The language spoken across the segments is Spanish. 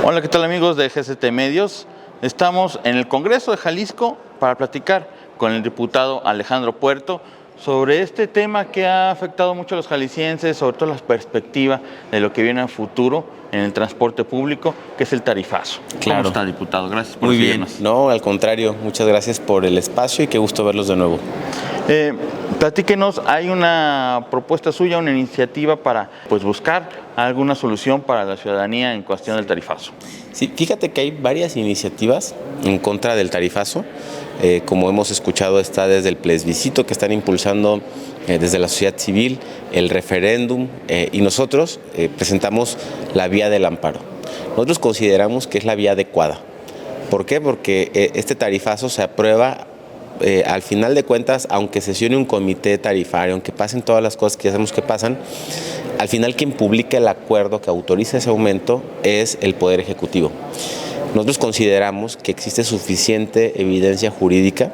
Hola, ¿qué tal amigos de GCT Medios? Estamos en el Congreso de Jalisco para platicar con el diputado Alejandro Puerto sobre este tema que ha afectado mucho a los jaliscienses, sobre todo la perspectiva de lo que viene a futuro en el transporte público, que es el tarifazo. Claro. ¿Cómo está, diputado? Gracias por Muy recibirnos. bien. No, al contrario, muchas gracias por el espacio y qué gusto verlos de nuevo. Platíquenos, hay una propuesta suya, una iniciativa para buscar alguna solución para la ciudadanía en cuestión del tarifazo. Sí, fíjate que hay varias iniciativas en contra del tarifazo. Como hemos escuchado, está desde el plebiscito que están impulsando desde la sociedad civil, el referéndum, y nosotros presentamos la vía del amparo. Nosotros consideramos que es la vía adecuada. ¿Por qué? Porque este tarifazo se aprueba al final de cuentas, aunque sesione un comité tarifario, aunque pasen todas las cosas que ya sabemos que pasan, al final quien publica el acuerdo que autoriza ese aumento es el Poder Ejecutivo. Nosotros consideramos que existe suficiente evidencia jurídica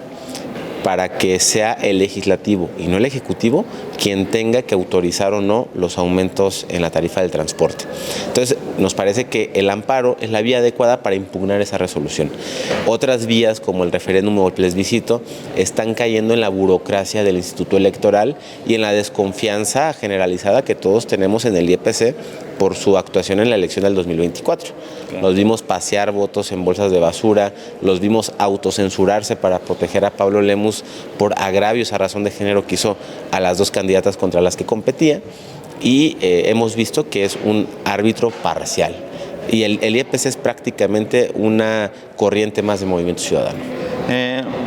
para que sea el legislativo y no el ejecutivo quien tenga que autorizar o no los aumentos en la tarifa del transporte. Entonces, nos parece que el amparo es la vía adecuada para impugnar esa resolución. Otras vías, como el referéndum o el plebiscito, están cayendo en la burocracia del Instituto Electoral y en la desconfianza generalizada que todos tenemos en el IEPC por su actuación en la elección del 2024. Los vimos pasear votos en bolsas de basura, los vimos autocensurarse para proteger a Pablo Lemus por agravios a razón de género que hizo a las dos candidatas contra las que competía, y hemos visto que es un árbitro parcial. Y el IEPC es prácticamente una corriente más de Movimiento Ciudadano.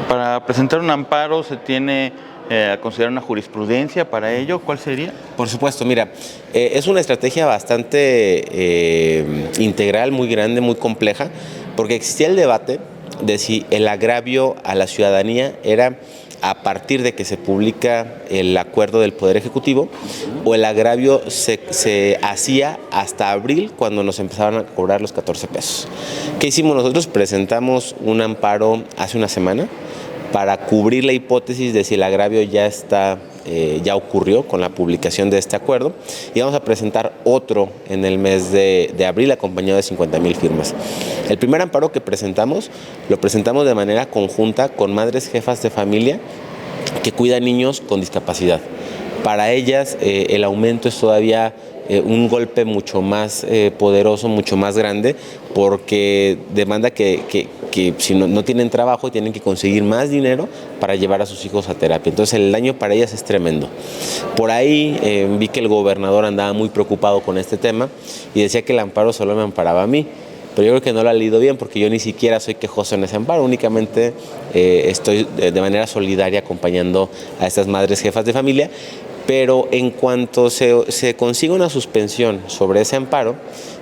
Para presentar un amparo se tiene a considerar una jurisprudencia para ello. ¿Cuál sería? Por supuesto, mira, es una estrategia bastante integral, muy grande, muy compleja, porque existía el debate de si el agravio a la ciudadanía era a partir de que se publica el acuerdo del Poder Ejecutivo, o el agravio se hacía hasta abril, cuando nos empezaban a cobrar los 14 pesos. ¿Qué hicimos nosotros? Presentamos un amparo hace una semana para cubrir la hipótesis de si el agravio ya ocurrió con la publicación de este acuerdo, y vamos a presentar otro en el mes de abril acompañado de 50,000 firmas. El primer amparo que presentamos, lo presentamos de manera conjunta con madres jefas de familia que cuidan niños con discapacidad. Para ellas el aumento es todavía un golpe mucho más poderoso, mucho más grande, porque demanda que si no tienen trabajo tienen que conseguir más dinero para llevar a sus hijos a terapia. Entonces el daño para ellas es tremendo. Por ahí vi que el gobernador andaba muy preocupado con este tema y decía que el amparo solo me amparaba a mí. Pero yo creo que no lo ha leído bien, porque yo ni siquiera soy quejoso en ese amparo, únicamente estoy de manera solidaria acompañando a estas madres jefas de familia. Pero en cuanto se consiga una suspensión sobre ese amparo,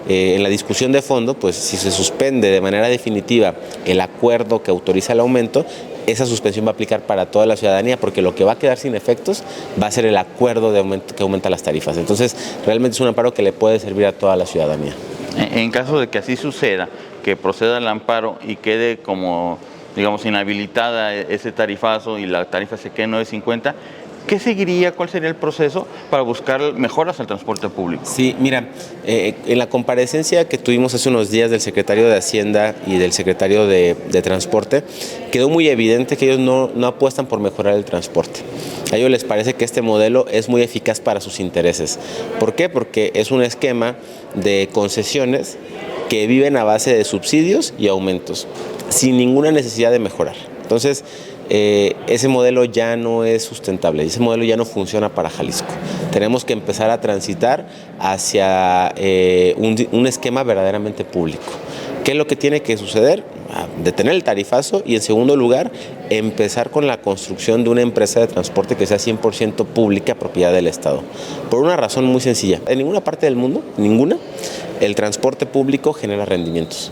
en la discusión de fondo, pues si se suspende de manera definitiva el acuerdo que autoriza el aumento, esa suspensión va a aplicar para toda la ciudadanía, porque lo que va a quedar sin efectos va a ser el acuerdo que aumenta las tarifas. Entonces, realmente es un amparo que le puede servir a toda la ciudadanía. En caso de que así suceda, que proceda el amparo y quede como, digamos, inhabilitada ese tarifazo y la tarifa se quede en 9.50, ¿qué seguiría? ¿Cuál sería el proceso para buscar mejoras al transporte público? Sí, mira, en la comparecencia que tuvimos hace unos días del secretario de Hacienda y del secretario de Transporte, quedó muy evidente que ellos no apuestan por mejorar el transporte. A ellos les parece que este modelo es muy eficaz para sus intereses. ¿Por qué? Porque es un esquema de concesiones que viven a base de subsidios y aumentos, sin ninguna necesidad de mejorar. Entonces, ese modelo ya no es sustentable, ese modelo ya no funciona para Jalisco. Tenemos que empezar a transitar hacia un esquema verdaderamente público. ¿Qué es lo que tiene que suceder? Detener el tarifazo y, en segundo lugar, empezar con la construcción de una empresa de transporte que sea 100% pública, propiedad del Estado. Por una razón muy sencilla. En ninguna parte del mundo, ninguna, el transporte público genera rendimientos.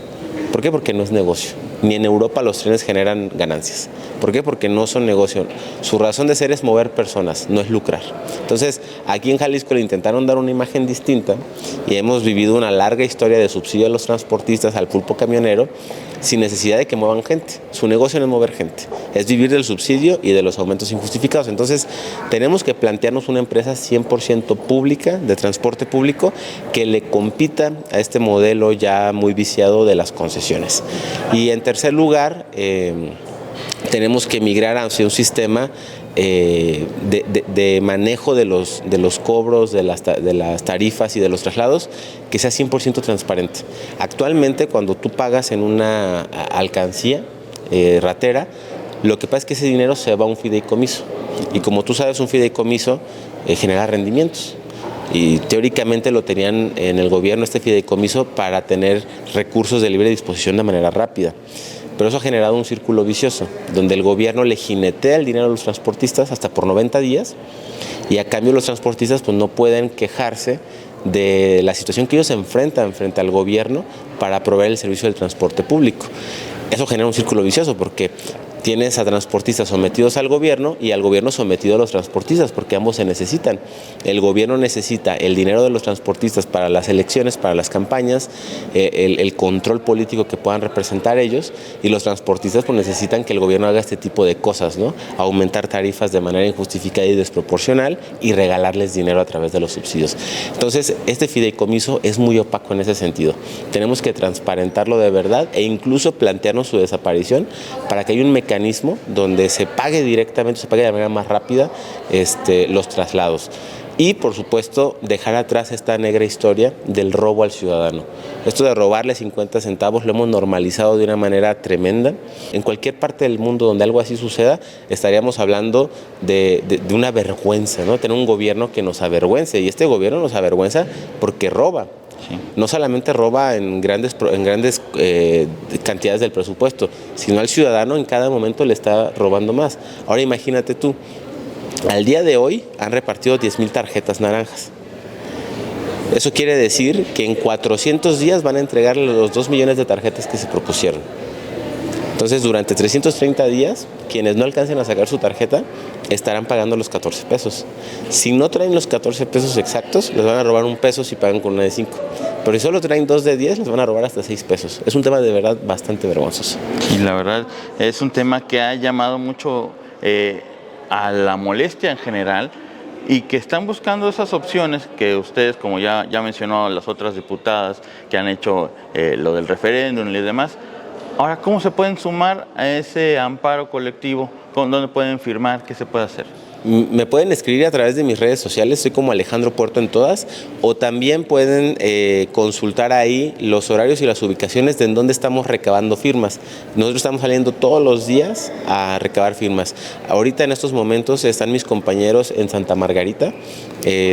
¿Por qué? Porque no es negocio. Ni en Europa los trenes generan ganancias. ¿Por qué? Porque no son negocio. Su razón de ser es mover personas, no es lucrar. Entonces, Aquí en Jalisco le intentaron dar una imagen distinta y hemos vivido una larga historia de subsidio a los transportistas, al pulpo camionero, sin necesidad de que muevan gente. Su negocio no es mover gente, es vivir del subsidio y de los aumentos injustificados. Entonces, tenemos que plantearnos una empresa 100% pública, de transporte público, que le compita a este modelo ya muy viciado de las concesiones. Y en tercer lugar, tenemos que migrar hacia un sistema de manejo de los cobros, de las tarifas y de los traslados, que sea 100% transparente. Actualmente, cuando tú pagas en una alcancía ratera, lo que pasa es que ese dinero se va a un fideicomiso. Y como tú sabes, un fideicomiso genera rendimientos. Y teóricamente lo tenían en el gobierno, este fideicomiso, para tener recursos de libre disposición de manera rápida. Pero eso ha generado un círculo vicioso, donde el gobierno le jinetea el dinero a los transportistas hasta por 90 días, y a cambio los transportistas pues no pueden quejarse de la situación que ellos se enfrentan frente al gobierno para proveer el servicio del transporte público. Eso genera un círculo vicioso porque tienes a transportistas sometidos al gobierno y al gobierno sometido a los transportistas, porque ambos se necesitan. El gobierno necesita el dinero de los transportistas para las elecciones, para las campañas, el control político que puedan representar ellos, y los transportistas pues necesitan que el gobierno haga este tipo de cosas, ¿no? Aumentar tarifas de manera injustificada y desproporcional y regalarles dinero a través de los subsidios. Entonces, este fideicomiso es muy opaco en ese sentido. Tenemos que transparentarlo de verdad e incluso plantearnos su desaparición para que haya un mecanismo donde se pague directamente, se pague de manera más rápida los traslados. Y, por supuesto, dejar atrás esta negra historia del robo al ciudadano. Esto de robarle 50 centavos lo hemos normalizado de una manera tremenda. En cualquier parte del mundo donde algo así suceda, estaríamos hablando de una vergüenza, ¿no? Tener un gobierno que nos avergüence, y este gobierno nos avergüenza porque roba. Sí. No solamente roba en grandes cantidades del presupuesto, sino al ciudadano en cada momento le está robando más. Ahora imagínate tú, al día de hoy han repartido 10,000 tarjetas naranjas. Eso quiere decir que en 400 días van a entregar los 2 millones de tarjetas que se propusieron. Entonces, durante 330 días, quienes no alcancen a sacar su tarjeta estarán pagando los 14 pesos. Si no traen los 14 pesos exactos, les van a robar 1 peso si pagan con una de 5. Pero si solo traen 2 de 10, les van a robar hasta 6 pesos. Es un tema de verdad bastante vergonzoso. Y la verdad es un tema que ha llamado mucho a la molestia en general, y que están buscando esas opciones que ustedes, como ya mencionó las otras diputadas que han hecho lo del referéndum y demás. Ahora, ¿cómo se pueden sumar a ese amparo colectivo? ¿Dónde pueden firmar? ¿Qué se puede hacer? Me pueden escribir a través de mis redes sociales, soy como Alejandro Puerto en todas, o también pueden consultar ahí los horarios y las ubicaciones de en donde estamos recabando firmas. Nosotros estamos saliendo todos los días a recabar firmas. Ahorita en estos momentos están mis compañeros en Santa Margarita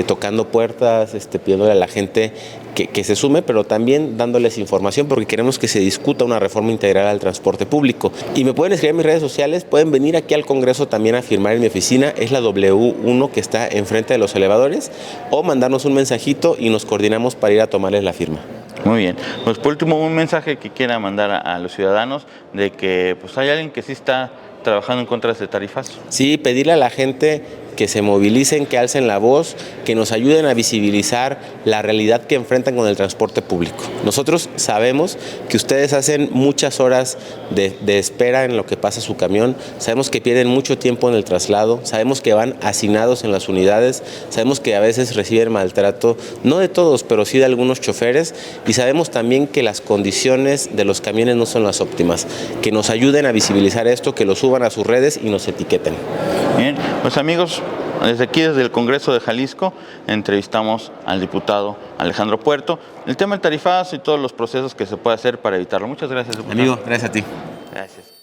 tocando puertas, pidiéndole a la gente que se sume, pero también dándoles información, porque queremos que se discuta una reforma integral al transporte público. Y me pueden escribir en mis redes sociales, pueden venir aquí al Congreso también a firmar en mi oficina, es la W1 que está enfrente de los elevadores, o mandarnos un mensajito y nos coordinamos para ir a tomarles la firma. Muy bien. Pues por último, un mensaje que quiera mandar a los ciudadanos de que pues hay alguien que sí está trabajando en contra de este tarifazo. Sí, pedirle a la gente que se movilicen, que alcen la voz, que nos ayuden a visibilizar la realidad que enfrentan con el transporte público. Nosotros sabemos que ustedes hacen muchas horas de espera en lo que pasa su camión, sabemos que pierden mucho tiempo en el traslado, sabemos que van hacinados en las unidades, sabemos que a veces reciben maltrato, no de todos, pero sí de algunos choferes, y sabemos también que las condiciones de los camiones no son las óptimas. Que nos ayuden a visibilizar esto, que lo suban a sus redes y nos etiqueten. Bien, pues amigos, desde aquí, desde el Congreso de Jalisco, entrevistamos al diputado Alejandro Puerto. El tema del tarifazo y todos los procesos que se puede hacer para evitarlo. Muchas gracias, diputado. Amigo, gracias a ti. Gracias.